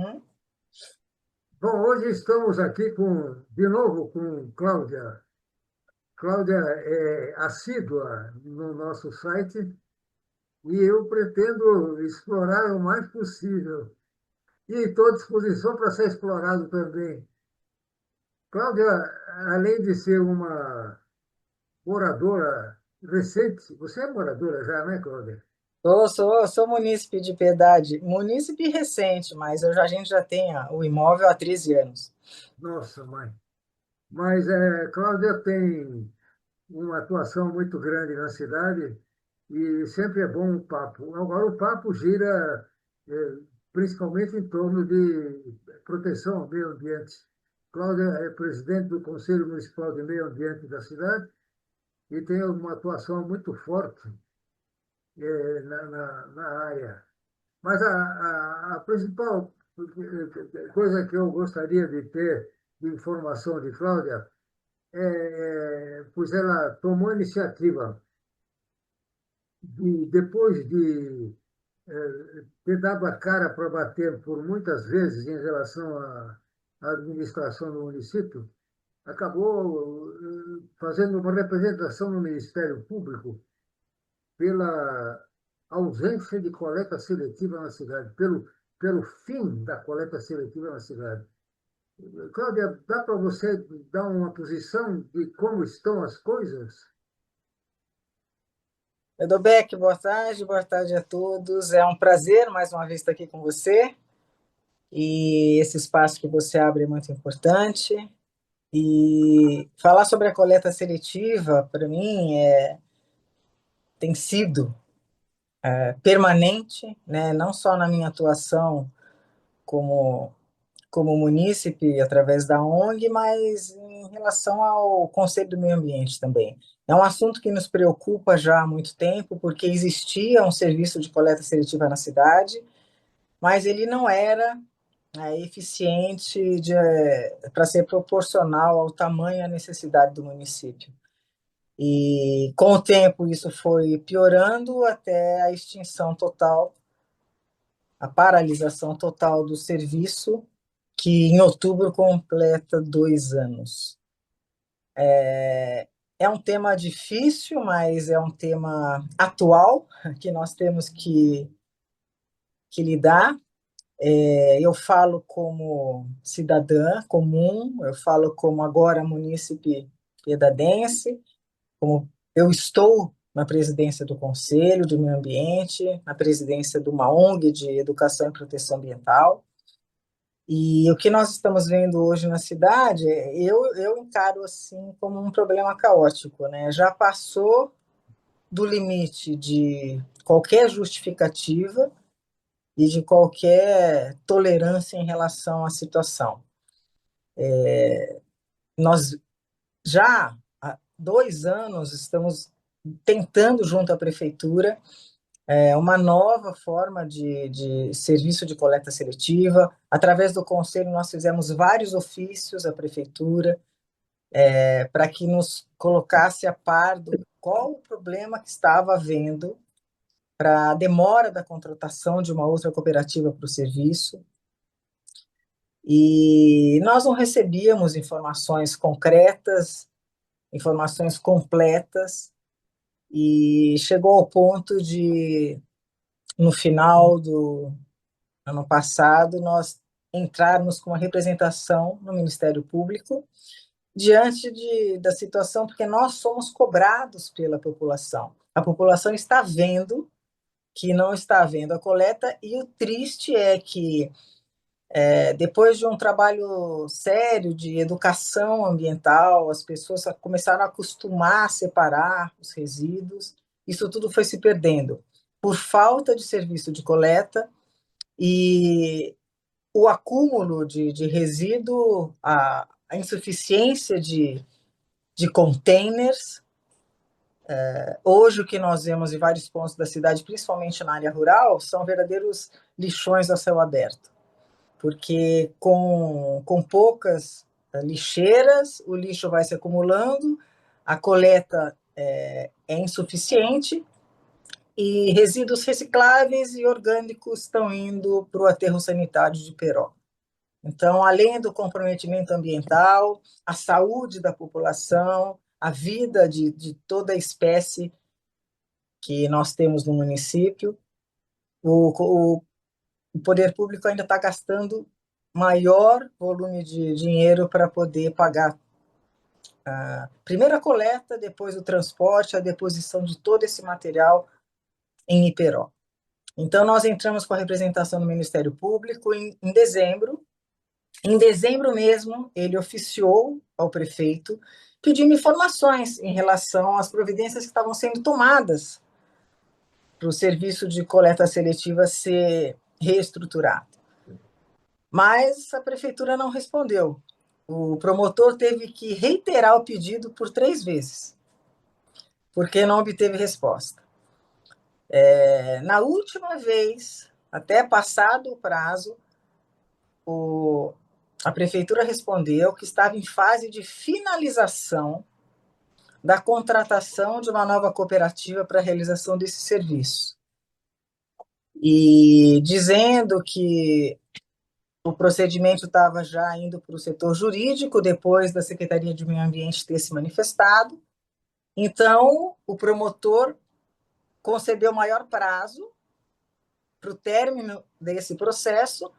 Uhum. Bom, hoje estamos aqui de novo com Cláudia. Cláudia é assídua no nosso site e eu pretendo explorar o mais possível. E estou à disposição para ser explorado também. Cláudia, além de ser uma moradora recente, você é moradora já, né, Cláudia? Sou munícipe de Piedade, munícipe recente, mas a gente já tem o imóvel há 13 anos. Nossa, mãe. Mas Cláudia tem uma atuação muito grande na cidade e sempre é bom o papo. Agora, o papo gira principalmente em torno de proteção ao meio ambiente. Cláudia é presidente do Conselho Municipal de Meio Ambiente da cidade e tem uma atuação muito forte na área. Mas a principal coisa que eu gostaria de ter de informação de Cláudia pois ela tomou a iniciativa depois de ter dado a cara para bater por muitas vezes em relação à administração do município, acabou fazendo uma representação no Ministério Público pela ausência de coleta seletiva na cidade, pelo fim da coleta seletiva na cidade. Cláudia, dá para você dar uma posição de como estão as coisas? Edobeck, boa tarde a todos. É um prazer mais uma vez estar aqui com você. E esse espaço que você abre é muito importante. E falar sobre a coleta seletiva, para mim, tem sido permanente, né? Não só na minha atuação como como munícipe, através da ONG, mas em relação ao Conselho do Meio Ambiente também. É um assunto que nos preocupa já há muito tempo, porque existia um serviço de coleta seletiva na cidade, mas ele não era eficiente para ser proporcional ao tamanho e à necessidade do município. E com o tempo isso foi piorando até a extinção total, a paralisação total do serviço, que em outubro completa 2 anos. É um tema difícil, mas é um tema atual que nós temos que lidar. Eu falo como cidadã comum, eu falo como agora munícipe piedadense, como eu estou na presidência do Conselho de Meio Ambiente, na presidência de uma ONG de Educação e Proteção Ambiental. E o que nós estamos vendo hoje na cidade, eu encaro assim como um problema caótico, né? Já passou do limite de qualquer justificativa e de qualquer tolerância em relação à situação. Nós já há 2 anos estamos tentando, junto à prefeitura, uma nova forma de serviço de coleta seletiva. Através do conselho, nós fizemos vários ofícios à prefeitura, para que nos colocasse a par do qual o problema que estava havendo para a demora da contratação de uma outra cooperativa para o serviço. E nós não recebíamos informações concretas, informações completas, e chegou ao ponto de, no final do ano passado, nós entrarmos com uma representação no Ministério Público diante da situação, porque nós somos cobrados pela população. A população está vendo que não está havendo a coleta, e o triste é que, depois de um trabalho sério de educação ambiental, as pessoas começaram a acostumar a separar os resíduos, isso tudo foi se perdendo por falta de serviço de coleta, e o acúmulo de resíduo, a insuficiência de containers. Hoje, o que nós vemos em vários pontos da cidade, principalmente na área rural, são verdadeiros lixões a céu aberto, porque com poucas lixeiras, o lixo vai se acumulando, a coleta é insuficiente, e resíduos recicláveis e orgânicos estão indo para o aterro sanitário de Peró. Então, além do comprometimento ambiental, a saúde da população, a vida de toda a espécie que nós temos no município, o, o poder público ainda está gastando maior volume de dinheiro para poder pagar primeiro a coleta, depois o transporte, a deposição de todo esse material em Iperó. Então, nós entramos com a representação do Ministério Público em dezembro. Em dezembro mesmo, ele oficiou ao prefeito pedindo informações em relação às providências que estavam sendo tomadas para o serviço de coleta seletiva ser reestruturado. Mas a prefeitura não respondeu. O promotor teve que reiterar o pedido por 3 vezes, porque não obteve resposta. Na última vez, até passado o prazo, a prefeitura respondeu que estava em fase de finalização da contratação de uma nova cooperativa para a realização desse serviço. E dizendo que o procedimento estava já indo para o setor jurídico, depois da Secretaria de Meio Ambiente ter se manifestado. Então, o promotor concedeu maior prazo para o término desse processo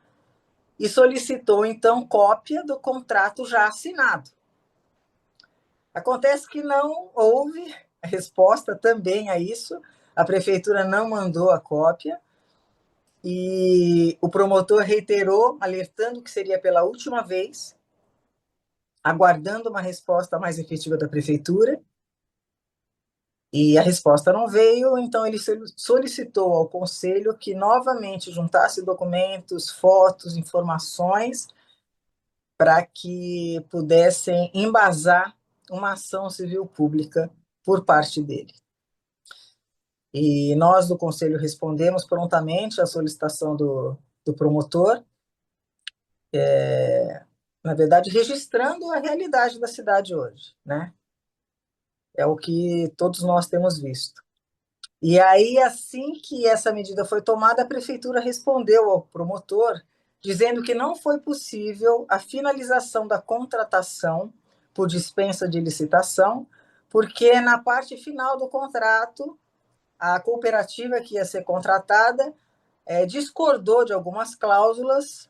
e solicitou, então, cópia do contrato já assinado. Acontece que não houve resposta também a isso, a prefeitura não mandou a cópia, e o promotor reiterou, alertando que seria pela última vez, aguardando uma resposta mais efetiva da prefeitura, e a resposta não veio, então ele solicitou ao conselho que novamente juntasse documentos, fotos, informações, para que pudessem embasar uma ação civil pública por parte dele. E nós do Conselho respondemos prontamente à solicitação do promotor, na verdade, registrando a realidade da cidade hoje, né? É o que todos nós temos visto. E aí, assim que essa medida foi tomada, a prefeitura respondeu ao promotor, dizendo que não foi possível a finalização da contratação por dispensa de licitação, porque na parte final do contrato, a cooperativa que ia ser contratada discordou de algumas cláusulas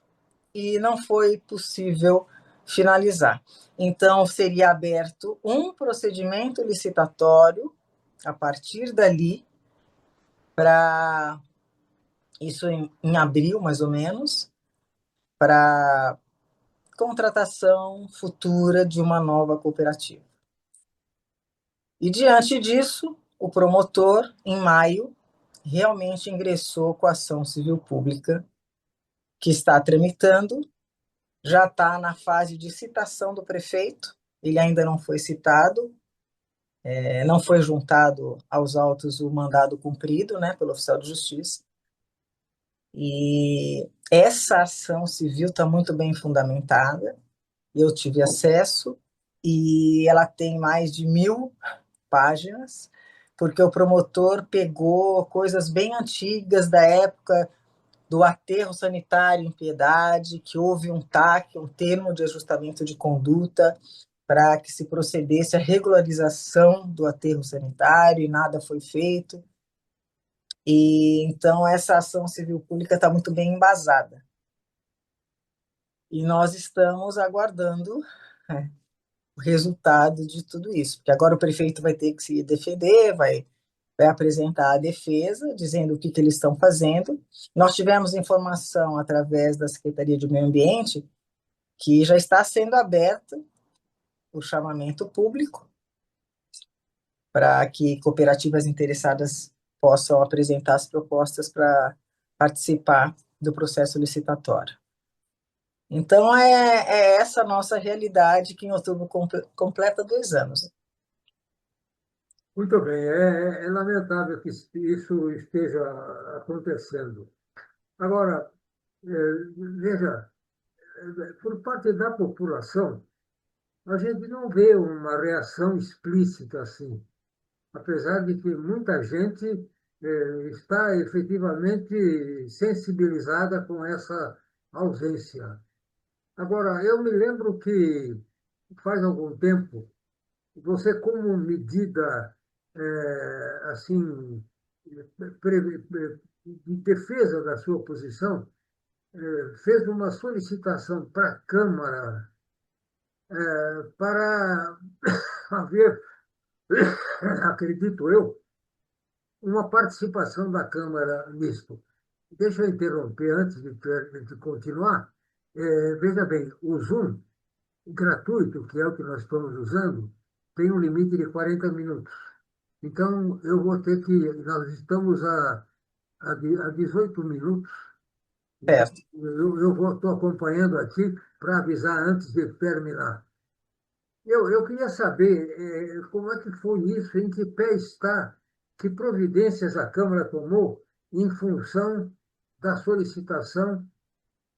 e não foi possível finalizar. Então, seria aberto um procedimento licitatório a partir dali, para isso em abril, mais ou menos, para contratação futura de uma nova cooperativa. E, diante disso, o promotor, em maio, realmente ingressou com a ação civil pública, que está tramitando, já está na fase de citação do prefeito, ele ainda não foi citado, não foi juntado aos autos o mandado cumprido, né, pelo oficial de justiça. E essa ação civil está muito bem fundamentada, eu tive acesso, e ela tem mais de 1.000 páginas, porque o promotor pegou coisas bem antigas da época do aterro sanitário em Piedade, que houve um TAC, um termo de ajustamento de conduta, para que se procedesse à regularização do aterro sanitário, e nada foi feito. E então essa ação civil pública está muito bem embasada. E nós estamos aguardando o resultado de tudo isso, porque agora o prefeito vai ter que se defender, vai apresentar a defesa, dizendo o que eles estão fazendo. Nós tivemos informação através da Secretaria de Meio Ambiente que já está sendo aberto o chamamento público para que cooperativas interessadas possam apresentar as propostas para participar do processo licitatório. Então, é essa a nossa realidade, que em outubro completa 2 anos. Muito bem, é lamentável que isso esteja acontecendo. Agora, veja, por parte da população, a gente não vê uma reação explícita assim, apesar de que muita gente está efetivamente sensibilizada com essa ausência. Agora, eu me lembro que faz algum tempo, você, como medida assim, de defesa da sua posição, fez uma solicitação para a Câmara para haver, acredito eu, uma participação da Câmara nisto. Deixa eu interromper antes de continuar. Veja bem, o Zoom gratuito, que é o que nós estamos usando, tem um limite de 40 minutos. Então, eu vou ter que. Nós estamos a 18 minutos. Então, Certo. eu estou acompanhando aqui para avisar antes de terminar. Eu queria saber como é que foi isso, em que pé está, que providências a Câmara tomou em função da solicitação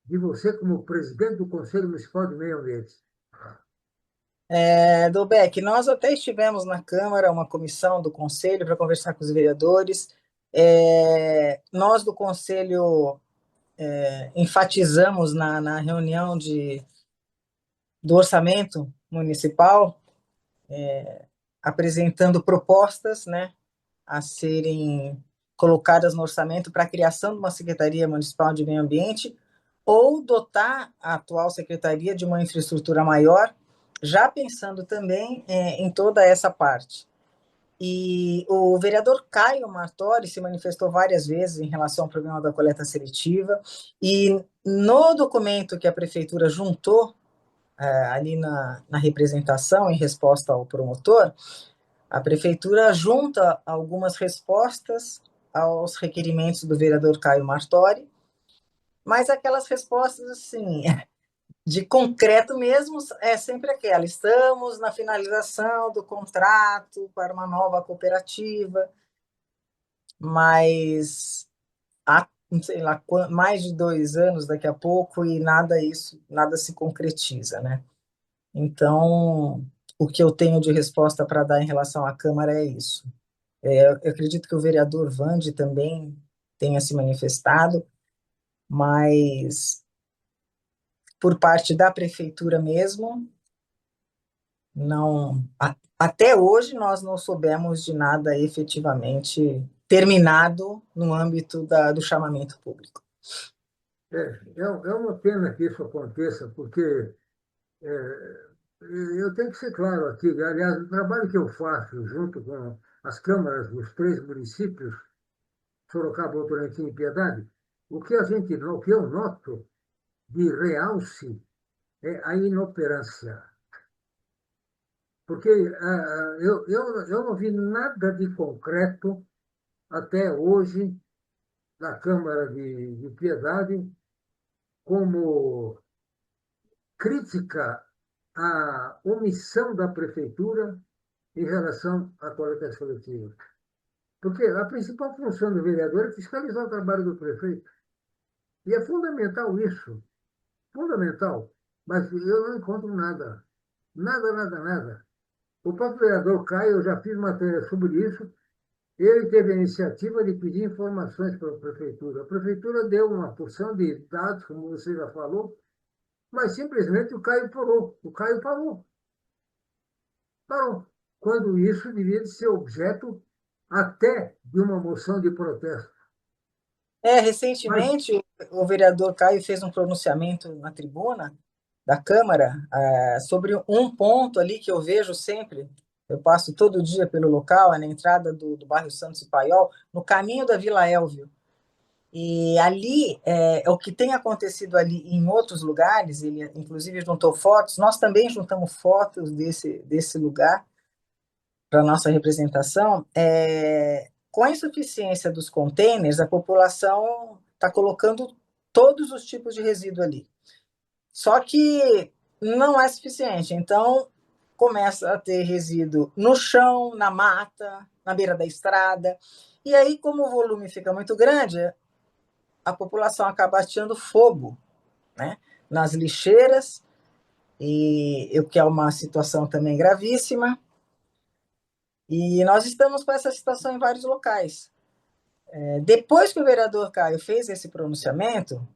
de você como presidente do Conselho Municipal de Meio Ambiente. Dolbeck, nós até estivemos na Câmara, uma comissão do Conselho, para conversar com os vereadores. Nós do Conselho enfatizamos na reunião do orçamento municipal, apresentando propostas, né, a serem colocadas no orçamento para a criação de uma Secretaria Municipal de Meio Ambiente ou dotar a atual secretaria de uma infraestrutura maior, já pensando também em toda essa parte. E o vereador Caio Martori se manifestou várias vezes em relação ao problema da coleta seletiva, e no documento que a prefeitura juntou ali na representação, em resposta ao promotor, a prefeitura junta algumas respostas aos requerimentos do vereador Caio Martori, mas aquelas respostas, assim, de concreto mesmo, é sempre aquela: estamos na finalização do contrato para uma nova cooperativa, mas há, sei lá, mais de 2 anos daqui a pouco e nada se concretiza, né? Então, o que eu tenho de resposta para dar em relação à Câmara é isso. Eu acredito que o vereador Vande também tenha se manifestado, mas por parte da prefeitura mesmo, não. Até hoje nós não soubemos de nada efetivamente terminado no âmbito do chamamento público. É uma pena que isso aconteça, porque é, eu tenho que ser claro aqui. Aliás, o trabalho que eu faço junto com as câmaras dos três municípios, Sorocaba, Votorantim e Piedade, o que eu noto de realce é a inoperância. Porque eu não vi nada de concreto até hoje na Câmara de Piedade como crítica à omissão da prefeitura em relação à coleta seletiva. Porque a principal função do vereador é fiscalizar o trabalho do prefeito. E é fundamental isso, fundamental. Mas eu não encontro nada. Nada, nada, nada. O próprio vereador Caio, eu já fiz matéria sobre isso, ele teve a iniciativa de pedir informações para a prefeitura. A prefeitura deu uma porção de dados, como você já falou, mas simplesmente o Caio parou. O Caio parou. Parou. Quando isso devia de ser objeto até de uma moção de protesto. Mas, Recentemente, o vereador Caio fez um pronunciamento na tribuna da Câmara sobre um ponto ali que eu vejo sempre. Eu passo todo dia pelo local, na entrada do bairro Santos e Paiol, no caminho da Vila Elvio. E ali, o que tem acontecido ali em outros lugares, ele inclusive juntou fotos, nós também juntamos fotos desse lugar para a nossa representação. Com a insuficiência dos containers, a população está colocando todos os tipos de resíduo ali. Só que não é suficiente, então começa a ter resíduo no chão, na mata, na beira da estrada, e aí, como o volume fica muito grande, a população acaba ateando fogo, né, nas lixeiras, e o que é uma situação também gravíssima. E nós estamos com essa situação em vários locais. Depois que o vereador Caio fez esse pronunciamento,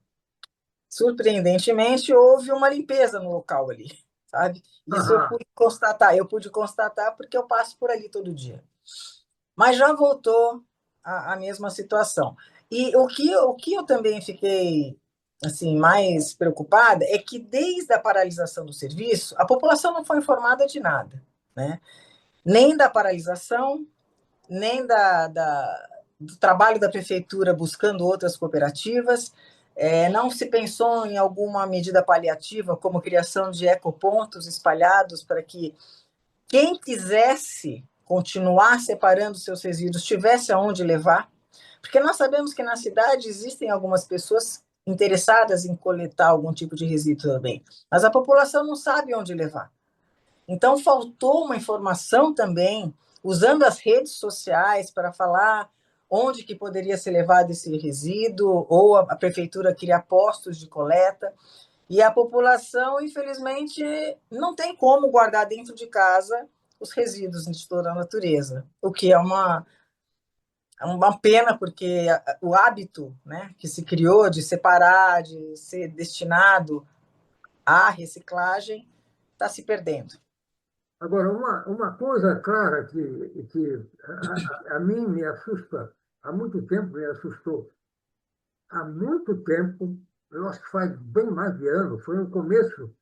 surpreendentemente, houve uma limpeza no local ali, sabe? Isso eu pude constatar porque eu passo por ali todo dia. Mas já voltou a mesma situação. E o que eu também fiquei assim mais preocupada é que desde a paralisação do serviço, a população não foi informada de nada, né? Nem da paralisação, nem do trabalho da prefeitura buscando outras cooperativas. Não se pensou em alguma medida paliativa, como criação de ecopontos espalhados para que quem quisesse continuar separando seus resíduos tivesse aonde levar. Porque nós sabemos que na cidade existem algumas pessoas interessadas em coletar algum tipo de resíduo também, mas a população não sabe onde levar. Então, faltou uma informação também, usando as redes sociais para falar onde que poderia ser levado esse resíduo, ou a prefeitura criar postos de coleta. E a população, infelizmente, não tem como guardar dentro de casa os resíduos de toda a natureza, o que é uma pena, porque o hábito, né, que se criou de separar, de ser destinado à reciclagem, está se perdendo. Agora, uma coisa clara que a mim me assusta, há muito tempo me assustou. Há muito tempo, eu acho que faz bem mais de ano, foi no começo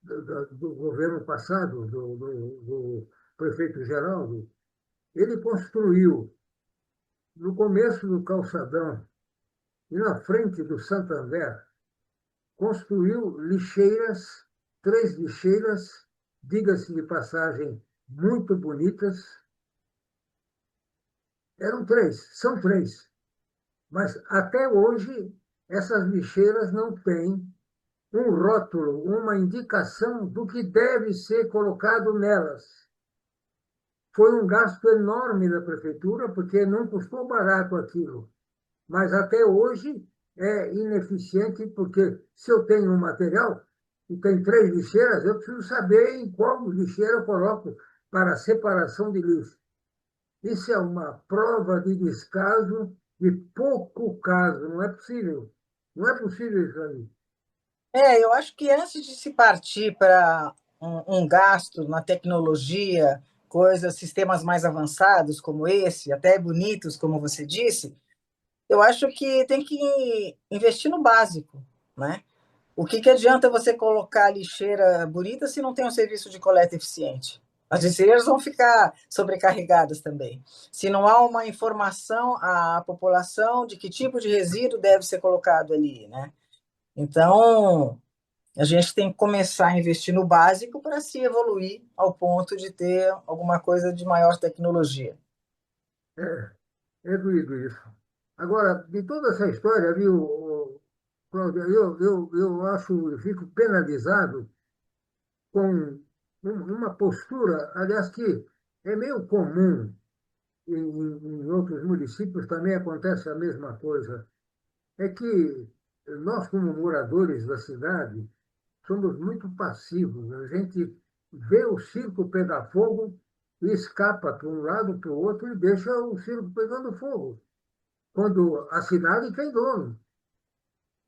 do governo passado, do prefeito Geraldo, ele construiu, no começo do calçadão e na frente do Santander, construiu lixeiras, 3 lixeiras, diga-se de passagem, muito bonitas. Eram 3, são 3. Mas até hoje, essas lixeiras não têm um rótulo, uma indicação do que deve ser colocado nelas. Foi um gasto enorme da prefeitura, porque não custou barato aquilo. Mas até hoje é ineficiente, porque se eu tenho um material e tem 3 lixeiras, eu preciso saber em qual lixeira eu coloco para a separação de lixo. Isso é uma prova de descaso, de pouco caso. Não é possível. Não é possível isso aí. Eu acho que antes de se partir para um gasto na tecnologia, coisas, sistemas mais avançados como esse, até bonitos, como você disse, eu acho que tem que investir no básico, né? O que adianta você colocar lixeira bonita se não tem um serviço de coleta eficiente? As lixeiras vão ficar sobrecarregadas também. Se não há uma informação à população de que tipo de resíduo deve ser colocado ali, né? Então, a gente tem que começar a investir no básico para se evoluir ao ponto de ter alguma coisa de maior tecnologia. É doído isso. Agora, de toda essa história, viu, Cláudia, eu acho, eu fico penalizado com uma postura, aliás, que é meio comum em outros municípios, também acontece a mesma coisa. É que nós, como moradores da cidade, somos muito passivos. A gente vê o circo pegar fogo e escapa para um lado, para o outro e deixa o circo pegando fogo, quando a cidade tem dono.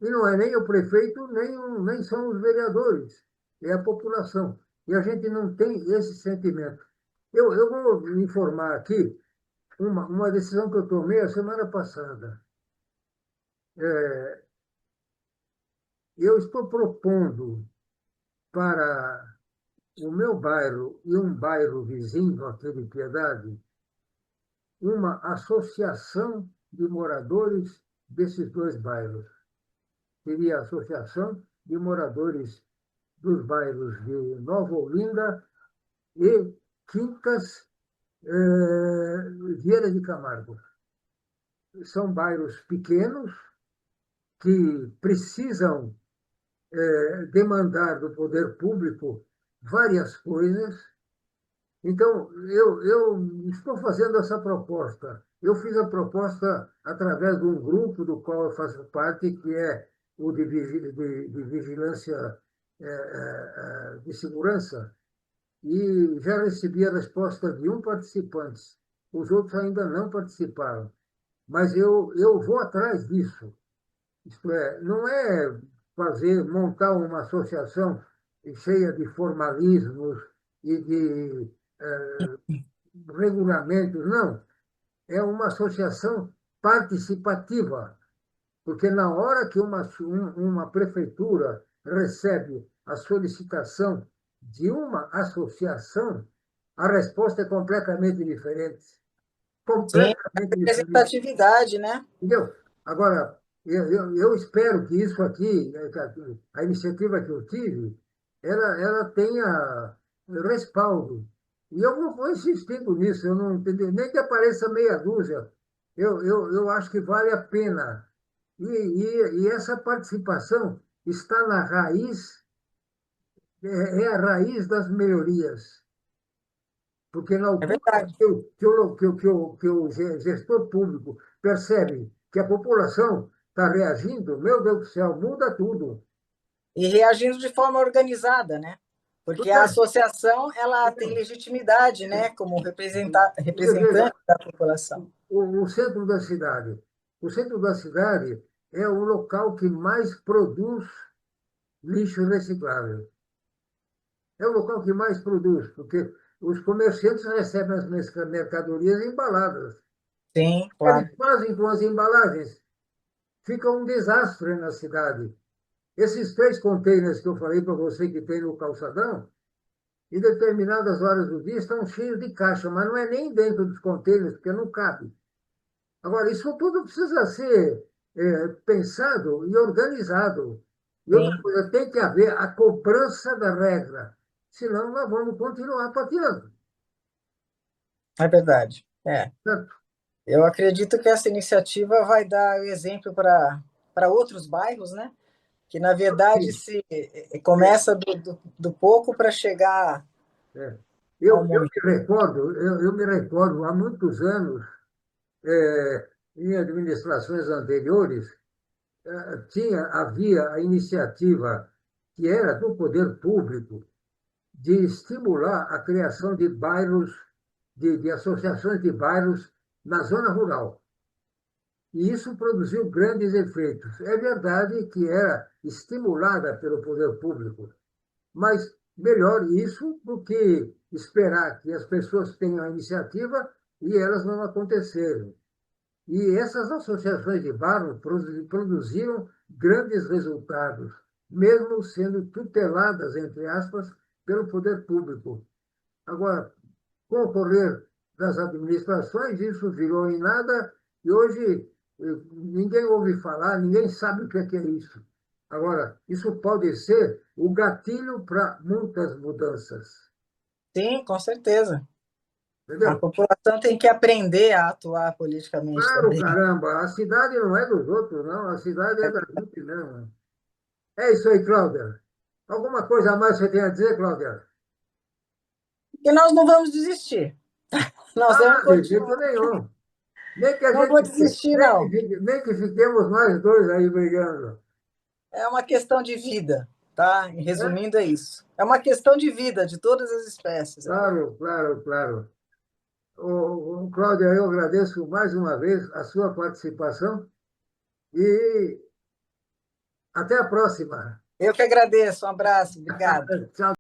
E não é nem o prefeito, nem são os vereadores, é a população. E a gente não tem esse sentimento. Eu vou informar aqui uma decisão que eu tomei a semana passada. É, eu estou propondo para o meu bairro e um bairro vizinho, aquele Piedade, uma associação de moradores desses 2 bairros. Seria a associação de moradores dos bairros de Nova Olinda e Quintas, Vieira de Camargo. São bairros pequenos que precisam demandar do poder público várias coisas. Então, eu estou fazendo essa proposta. Eu fiz a proposta através de um grupo do qual eu faço parte, que é o de vigilância de segurança, e já recebi a resposta de um participante. Os outros ainda não participaram. mas eu vou atrás disso. Isto é, não é montar uma associação cheia de formalismos e de regulamentos, não. É uma associação participativa, porque na hora que uma prefeitura recebe a solicitação de uma associação, a resposta é completamente diferente. Sim, a Completamente diferente. representatividade, né? Entendeu? Agora, eu espero que isso aqui, que a iniciativa que eu tive, ela tenha respaldo. E eu vou insistindo nisso, eu não entendi, nem que apareça meia dúzia. Eu acho que vale a pena. E essa participação está na raiz, é a raiz das melhorias. Porque na É altura verdade. que o gestor público percebe que a população está reagindo, meu Deus do céu, muda tudo. E reagindo de forma organizada, né? Porque a associação ela tem legitimidade, né, como Veja, representante da população. o centro da cidade. O centro da cidade é o local que mais produz lixo reciclável. É o local que mais produz, porque os comerciantes recebem as mercadorias embaladas. Sim, claro. Eles fazem com as embalagens. Fica um desastre na cidade. Esses 3 containers que eu falei para você que tem no calçadão, em determinadas horas do dia estão cheios de caixa, mas não é nem dentro dos containers, porque não cabe. Agora, isso tudo precisa ser pensado e organizado. E outra Sim, coisa, tem que haver a cobrança da regra, senão nós vamos continuar pateando. é verdade. É. Certo? Eu acredito que essa iniciativa vai dar exemplo para outros bairros, né? Que, na verdade, Sim. se É, começa do pouco para chegar é. ao Eu muito. me recordo, há muitos anos, em administrações anteriores, havia a iniciativa que era do poder público de estimular a criação de bairros, de associações de bairros na zona rural. E isso produziu grandes efeitos. É verdade que era estimulada pelo poder público, mas melhor isso do que esperar que as pessoas tenham a iniciativa e elas não acontecerem. E essas associações de bairro produziram grandes resultados, mesmo sendo tuteladas, entre aspas, pelo poder público. Agora, com o correr das administrações, isso virou em nada e hoje ninguém ouve falar, ninguém sabe o que é isso. Agora, isso pode ser o gatilho para muitas mudanças. Sim, com certeza. A Entendeu? população tem que aprender a atuar politicamente Claro, também. caramba, a cidade não é dos outros, não, a cidade é da gente mesmo. É isso aí, Cláudia. Alguma coisa a mais você tem a dizer, Cláudia? E nós não vamos desistir. Nós vamos Ah, de jeito continuar. nenhum. Nem que a Não vou gente, desistir, não. nem que fiquemos nós dois aí brigando. É uma questão de vida, tá? Né? Resumindo, é isso. É uma questão de vida de todas as espécies. É. Claro, claro, claro. Cláudia, eu agradeço mais uma vez a sua participação e até a próxima. Eu que agradeço. Um abraço. Obrigado. Tchau.